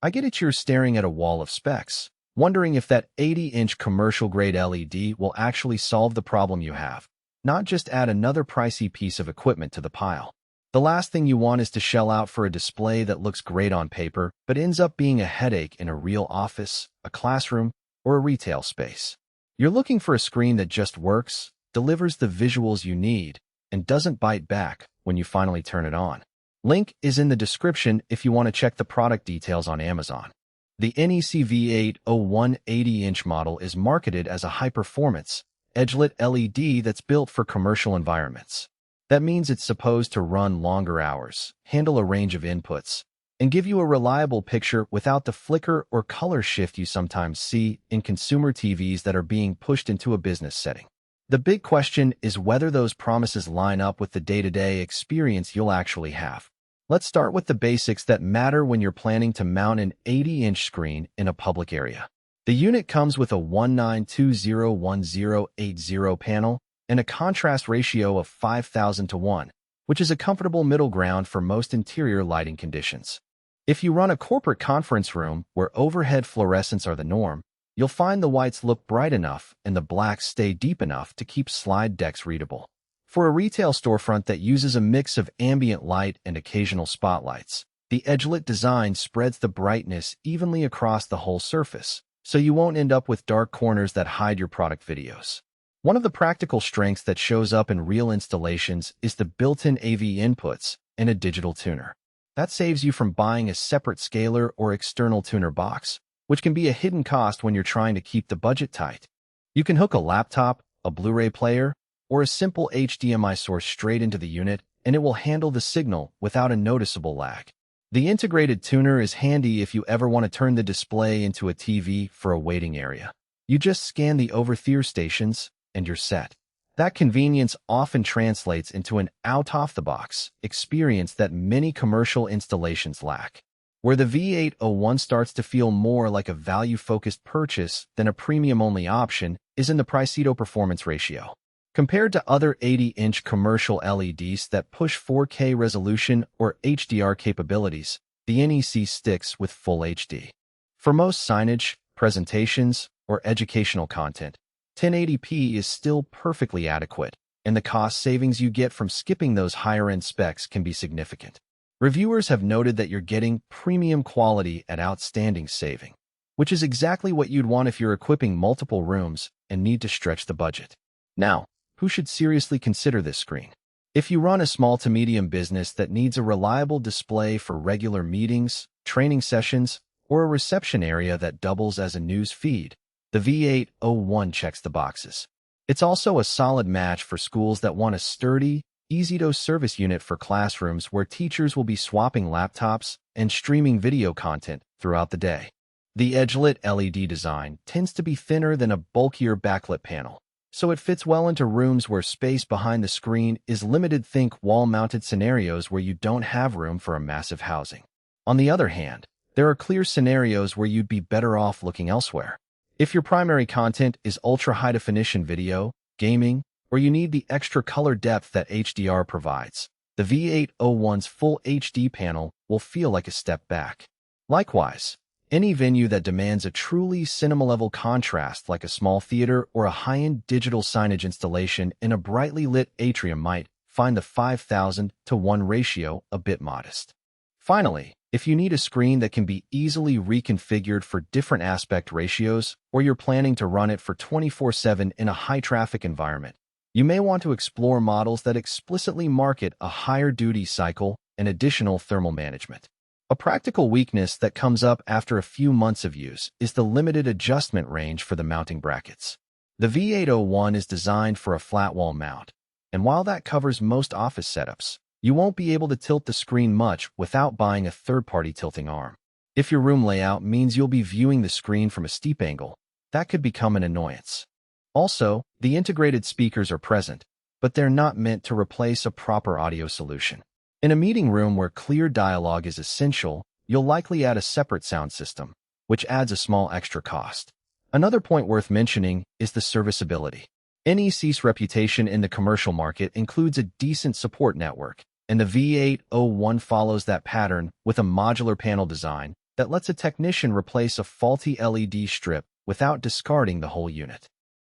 I get it, you're staring at a wall of specs, wondering if that 80-inch commercial-grade LED will actually solve the problem you have, not just add another pricey piece of equipment to the pile. The last thing you want is to shell out for a display that looks great on paper but ends up being a headache in a real office, a classroom, or a retail space. You're looking for a screen that just works, delivers the visuals you need, and doesn't bite back when you finally turn it on. Link is in the description if you want to check the product details on Amazon. The NEC V801 80-inch model is marketed as a high-performance, edge-lit LED that's built for commercial environments. That means it's supposed to run longer hours, handle a range of inputs, and give you a reliable picture without the flicker or color shift you sometimes see in consumer TVs that are being pushed into a business setting. The big question is whether those promises line up with the day-to-day experience you'll actually have. Let's start with the basics that matter when you're planning to mount an 80-inch screen in a public area. The unit comes with a 19201080 panel and a contrast ratio of 5,000 to 1, which is a comfortable middle ground for most interior lighting conditions. If you run a corporate conference room where overhead fluorescents are the norm, you'll find the whites look bright enough and the blacks stay deep enough to keep slide decks readable. For a retail storefront that uses a mix of ambient light and occasional spotlights, the edge-lit design spreads the brightness evenly across the whole surface, so you won't end up with dark corners that hide your product videos. One of the practical strengths that shows up in real installations is the built-in AV inputs and a digital tuner. That saves you from buying a separate scaler or external tuner box, which can be a hidden cost when you're trying to keep the budget tight. You can hook a laptop, a Blu-ray player, or a simple HDMI source straight into the unit, and it will handle the signal without a noticeable lag. The integrated tuner is handy if you ever want to turn the display into a TV for a waiting area. You just scan the over-ear stations, and you're set. That convenience often translates into an out-of-the-box experience that many commercial installations lack. Where the V801 starts to feel more like a value-focused purchase than a premium-only option is in the price-to-performance ratio. Compared to other 80-inch commercial LEDs that push 4K resolution or HDR capabilities, the NEC sticks with Full HD. For most signage, presentations, or educational content, 1080p is still perfectly adequate, and the cost savings you get from skipping those higher-end specs can be significant. Reviewers have noted that you're getting premium quality at outstanding saving, which is exactly what you'd want if you're equipping multiple rooms and need to stretch the budget. Now, who should seriously consider this screen? If you run a small to medium business that needs a reliable display for regular meetings, training sessions, or a reception area that doubles as a news feed, the V801 checks the boxes. It's also a solid match for schools that want a sturdy, easy-to-service unit for classrooms where teachers will be swapping laptops and streaming video content throughout the day. The edge-lit LED design tends to be thinner than a bulkier backlit panel, so it fits well into rooms where space behind the screen is limited. Think wall-mounted scenarios where you don't have room for a massive housing. On the other hand, there are clear scenarios where you'd be better off looking elsewhere. If your primary content is ultra-high-definition video, gaming, or you need the extra color depth that HDR provides, the V801's Full HD panel will feel like a step back. Likewise, any venue that demands a truly cinema-level contrast like a small theater or a high-end digital signage installation in a brightly lit atrium might find the 5,000 to 1 ratio a bit modest. Finally, if you need a screen that can be easily reconfigured for different aspect ratios, or you're planning to run it for 24/7 in a high-traffic environment, you may want to explore models that explicitly market a higher duty cycle and additional thermal management. A practical weakness that comes up after a few months of use is the limited adjustment range for the mounting brackets. The V801 is designed for a flat wall mount, and while that covers most office setups, you won't be able to tilt the screen much without buying a third-party tilting arm. If your room layout means you'll be viewing the screen from a steep angle, that could become an annoyance. Also, the integrated speakers are present, but they're not meant to replace a proper audio solution. In a meeting room where clear dialogue is essential, you'll likely add a separate sound system, which adds a small extra cost. Another point worth mentioning is the serviceability. NEC's reputation in the commercial market includes a decent support network, and the V801 follows that pattern with a modular panel design that lets a technician replace a faulty LED strip without discarding the whole unit.